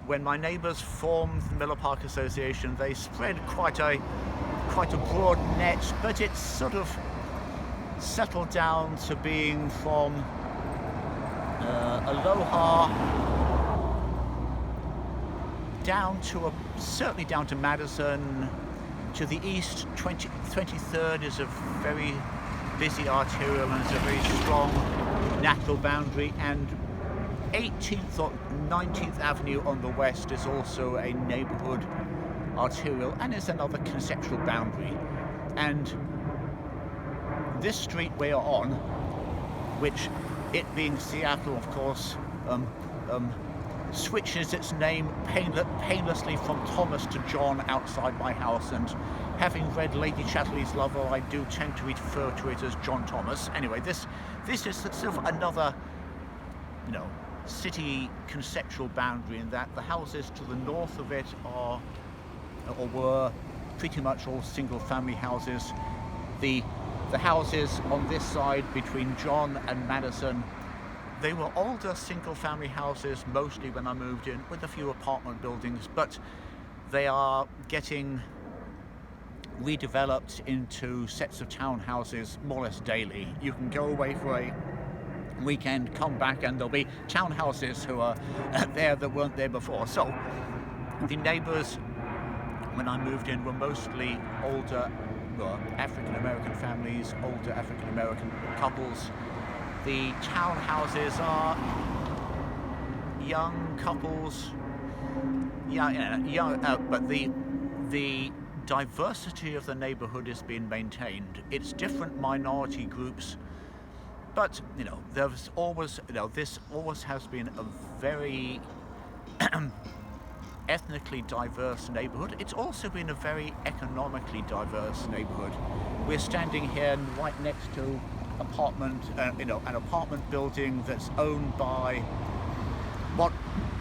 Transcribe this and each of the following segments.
when my neighbours formed the Miller Park Association, they spread quite a broad net, but it's sort of settled down to being from Aloha down to certainly down to Madison. To the east, 23rd is a very busy arterial and it's a very strong natural boundary, and 18th or 19th Avenue on the west is also a neighborhood arterial and is another conceptual boundary. And this street we're on, which it being Seattle, of course, switches its name painlessly from Thomas to John outside my house, and having read Lady Chatterley's Lover, I do tend to refer to it as John Thomas. Anyway, this is sort of another, city conceptual boundary, in that the houses to the north of it are, or were, pretty much all single-family houses. The houses on this side between John and Madison, they were older single-family houses mostly when I moved in, with a few apartment buildings, but they are getting redeveloped into sets of townhouses more or less daily. You can go away for a weekend, come back, and there'll be townhouses who are there that weren't there before. So the neighbours when I moved in were mostly older, African-American families, older African-American couples. The townhouses are young couples, but the diversity of the neighborhood is being maintained. It's different minority groups, but there's always, this always has been a very ethnically diverse neighborhood. It's also been a very economically diverse neighborhood. We're standing here right next to an apartment building that's owned by what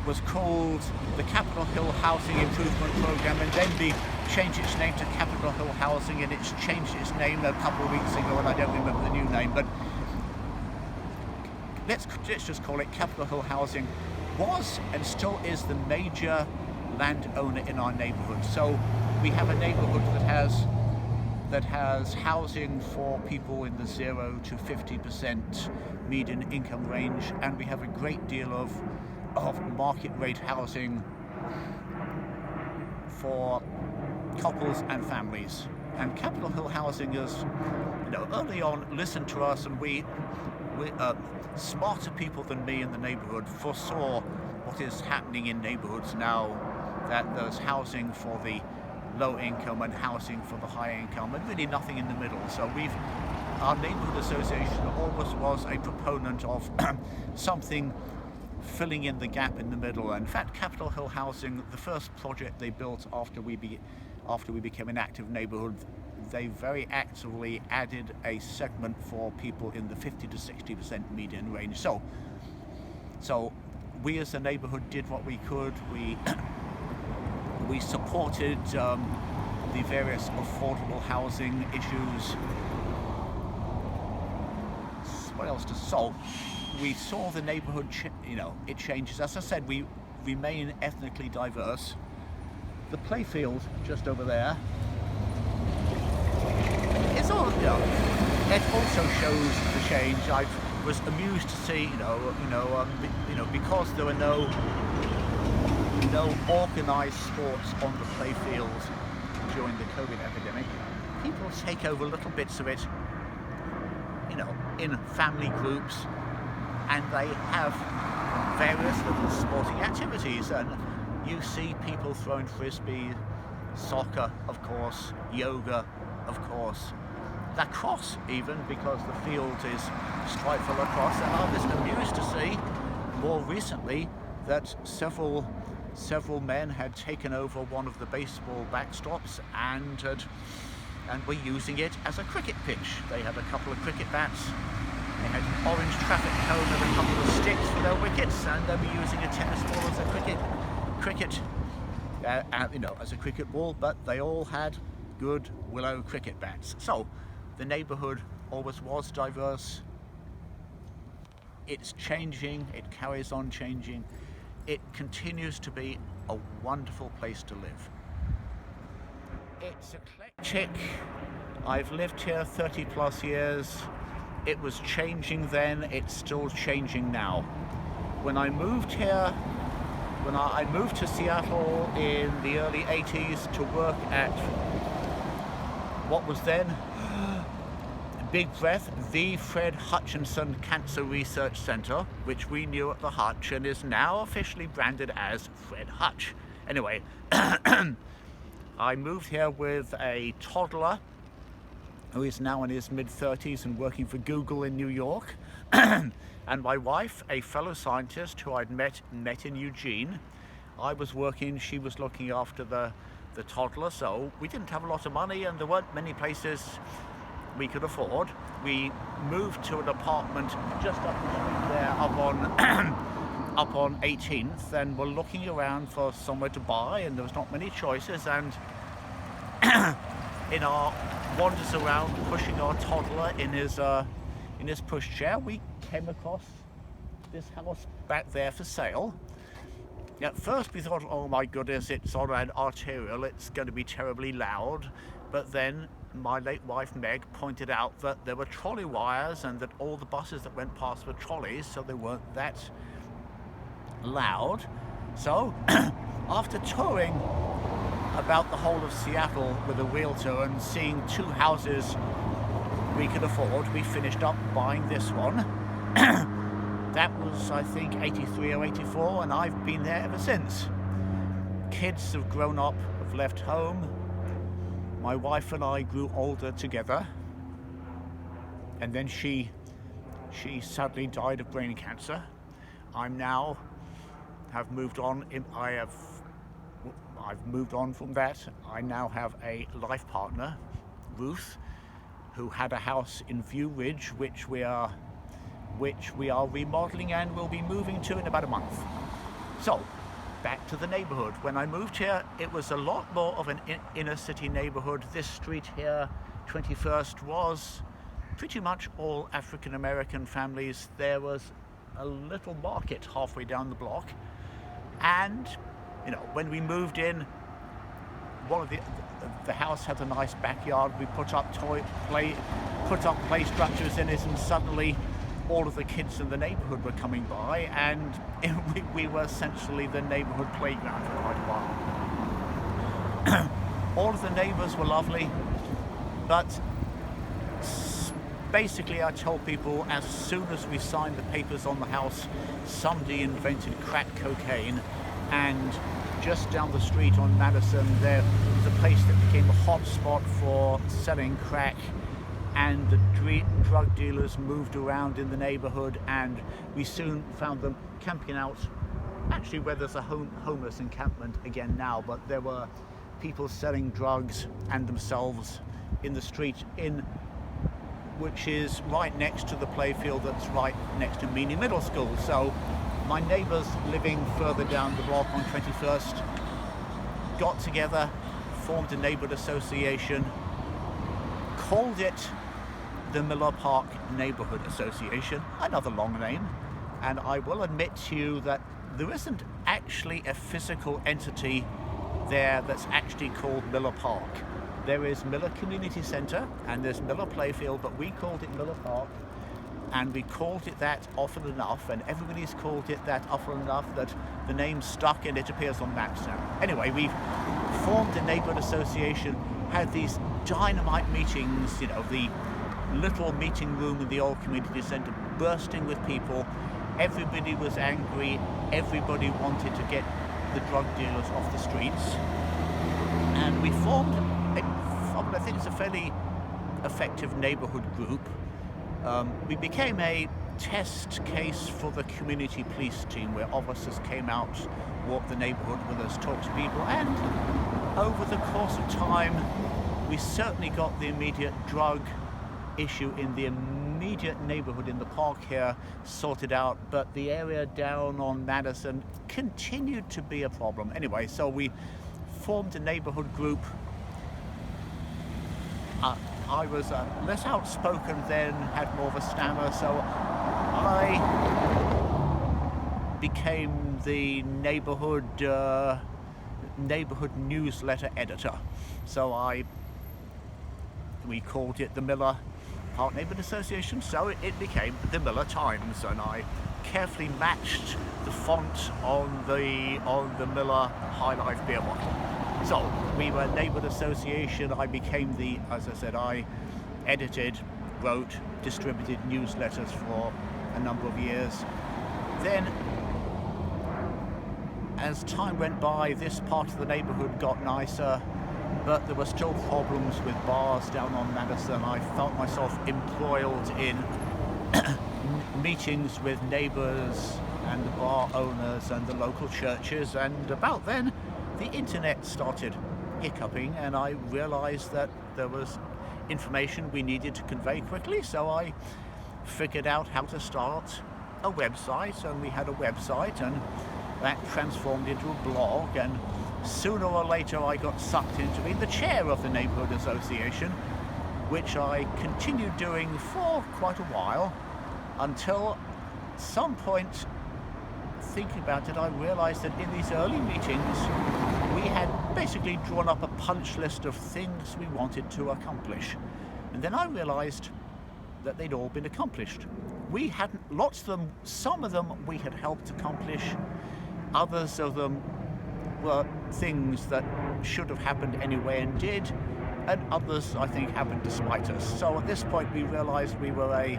was called the Capitol Hill Housing Improvement Program, and then changed its name to Capitol Hill Housing, and it's changed its name a couple of weeks ago, and I don't remember the new name, but let's just call it Capitol Hill Housing. Was and still is the major landowner in our neighborhood. So we have a neighborhood that has housing for people in the 0 to 50% median income range, and we have a great deal of market rate housing for couples and families. And Capitol Hill Housing is, early on listened to us, and we smarter people than me in the neighborhood foresaw what is happening in neighborhoods now, that there's housing for the low income and housing for the high income, and really nothing in the middle. So our neighborhood association always was a proponent of something filling in the gap in the middle. In fact, Capitol Hill Housing, the first project they built after we became an active neighborhood, they very actively added a segment for people in the 50 to 60% median range. So we as a neighborhood did what we could. We supported the various affordable housing issues. What else to solve? We saw the neighborhood, it changes. As I said, we remain ethnically diverse. The playfield just over there is all, it also shows the change. I was amused to see, because there were no organised sports on the playfield during the COVID epidemic, people take over little bits of it, in family groups, and they have various little sporting activities, and you see people throwing frisbee, soccer, of course, yoga, of course, lacrosse even, because the field is striped for lacrosse. And I was amused to see more recently that several men had taken over one of the baseball backstops and were using it as a cricket pitch. They had a couple of cricket bats, they had an orange traffic cone and a couple of sticks for their wickets, and they were using a tennis ball as a cricket as a cricket ball, but they all had good willow cricket bats. So the neighborhood always was diverse. It's changing, it carries on changing. it continues to be a wonderful place to live. It's eclectic. I've lived here 30 plus years. It was changing then, it's still changing now. When I moved here, I moved to Seattle in the early 80s to work at what was then, big breath, the Fred Hutchinson Cancer Research Center, which we knew at the Hutch and is now officially branded as Fred Hutch. Anyway, I moved here with a toddler who is now in his mid-30s and working for Google in New York, and my wife, a fellow scientist who I'd met in Eugene. I was working, she was looking after the toddler, so we didn't have a lot of money and there weren't many places we could afford. We moved to an apartment just up the street there, up on 18th, and were looking around for somewhere to buy, and there was not many choices, and in our wanders around pushing our toddler in his pushchair, we came across this house back there for sale. At first we thought, oh my goodness, it's on an arterial, it's going to be terribly loud, but then my late wife Meg pointed out that there were trolley wires and that all the buses that went past were trolleys, so they weren't that loud. So after touring about the whole of Seattle with a realtor and seeing two houses we could afford, we finished up buying this one. That was, I think, 83 or 84, and I've been there ever since. Kids have grown up, have left home. My wife and I grew older together, and then she sadly died of brain cancer. I'm now have moved on. I've moved on from that. I now have a life partner, Ruth, who had a house in View Ridge, which we are remodeling and will be moving to in about a month. So, back to the neighborhood. When I moved here, it was a lot more of an inner city neighborhood. This street here, 21st, was pretty much all African American families. There was a little market halfway down the block, and when we moved in, one of the house had a nice backyard. We put up play structures in it, and suddenly all of the kids in the neighborhood were coming by, and we were essentially the neighborhood playground for quite a while. All of the neighbors were lovely, but basically I told people as soon as we signed the papers on the house, somebody invented crack cocaine, and just down the street on Madison there was a place that became a hot spot for selling crack, and the drug dealers moved around in the neighborhood, and we soon found them camping out, actually where there's a homeless encampment again now, but there were people selling drugs and themselves in the street, which is right next to the playfield that's right next to Meany Middle School. So my neighbors living further down the block on 21st got together, formed a neighborhood association, called it the Miller Park Neighborhood Association, another long name, and I will admit to you that there isn't actually a physical entity there that's actually called Miller Park. There is Miller Community Center and there's Miller Playfield, but we called it Miller Park, and we called it that often enough, and everybody's called it that often enough that the name stuck and it appears on maps now. Anyway, we've formed a neighborhood association, had these dynamite meetings, the little meeting room in the old community center bursting with people. Everybody was angry, everybody wanted to get the drug dealers off the streets, and we formed I think it's a fairly effective neighborhood group. We became a test case for the community police team, where officers came out, walked the neighborhood with us, talked to people, and over the course of time we certainly got the immediate drug issue in the immediate neighborhood in the park here sorted out, but the area down on Madison continued to be a problem. Anyway, so we formed a neighborhood group. I was less outspoken then, had more of a stammer, so I became became the neighborhood newsletter editor. So we called it the Miller Park Neighborhood Association, so it became the Miller Times, and I carefully matched the font on the Miller High Life beer bottle. So we were a neighborhood association. I became as I said, I edited, wrote, distributed newsletters for a number of years. Then, as time went by, this part of the neighborhood got nicer, but there were still problems with bars down on Madison. I felt myself embroiled in meetings with neighbors and the bar owners and the local churches, and about then the internet started hiccuping, and I realized that there was information we needed to convey quickly, so I figured out how to start a website, and we had a website, and that transformed into a blog, and sooner or later I got sucked into being the chair of the neighborhood association, which I continued doing for quite a while, until some point, thinking about it, I realized that in these early meetings we had basically drawn up a punch list of things we wanted to accomplish, and then I realized that they'd all been accomplished. We hadn't, lots of them, some of them we had helped accomplish, others of them were things that should have happened anyway and did, and others I think happened despite us. So at this point we realized we were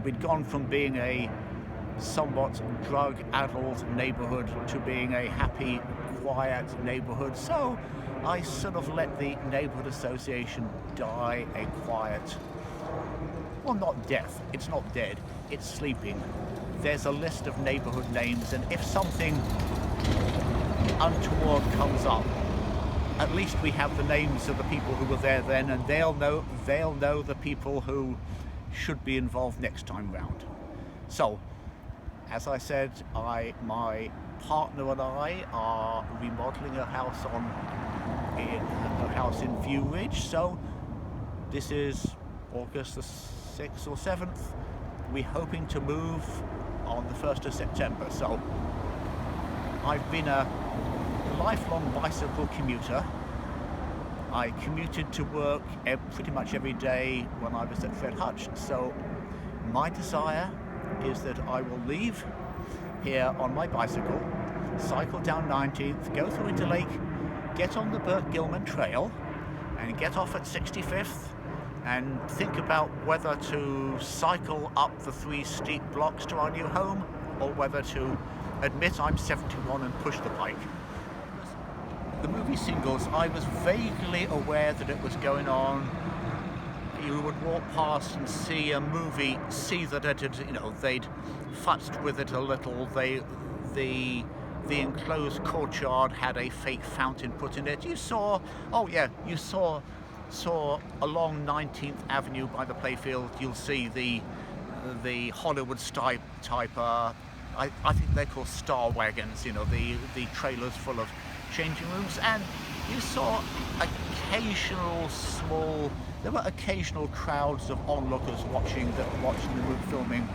we'd gone from being a somewhat drug-addled neighborhood to being a happy, quiet neighborhood. So I sort of let the neighborhood association die a quiet, well, not death, it's not dead, it's sleeping. There's a list of neighborhood names, and if something untoward comes up, at least we have the names of the people who were there then, and they'll know the people who should be involved next time round. So, as I said, my partner and I are remodeling a house in View Ridge. So this is August the 6th or 7th. We're hoping to move on the 1st of September. So I've been a lifelong bicycle commuter. I commuted to work pretty much every day when I was at Fred Hutch. So my desire is that I will leave here on my bicycle, cycle down 19th, go through Interlake, get on the Burt Gilman Trail, and get off at 65th, and think about whether to cycle up the 3 steep blocks to our new home, or whether to admit I'm 71 and push the bike. The movie Singles, I was vaguely aware that it was going on. You would walk past and see a movie, see that it had, they'd futzed with it a little. The enclosed courtyard had a fake fountain put in it. You saw along 19th Avenue by the playfield, you'll see the Hollywood type I think they're called star wagons, the trailers full of changing rooms, and you saw there were occasional crowds of onlookers watching the movie filming.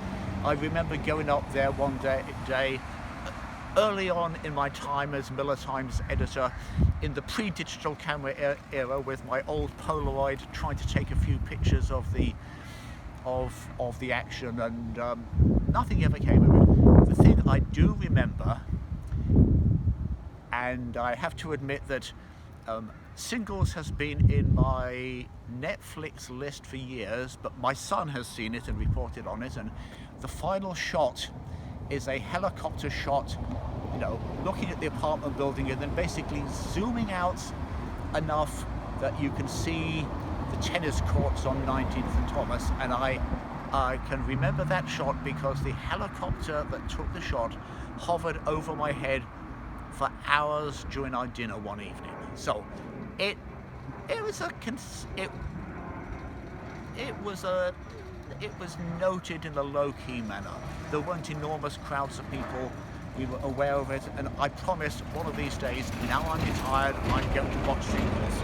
I remember going up there one day early on in my time as Miller Times editor, in the pre-digital camera era, with my old Polaroid, trying to take a few pictures of the action, and nothing ever came of it. The thing I do remember, and I have to admit that Singles has been in my Netflix list for years, but my son has seen it and reported on it, and the final shot is a helicopter shot, looking at the apartment building and then basically zooming out enough that you can see the tennis courts on 19th and Thomas, and I can remember that shot because the helicopter that took the shot hovered over my head for hours during our dinner one evening. So it was noted in a low-key manner. There weren't enormous crowds of people. We were aware of it, and I promised one of these days, now I'm retired, I'm going to watch Singles.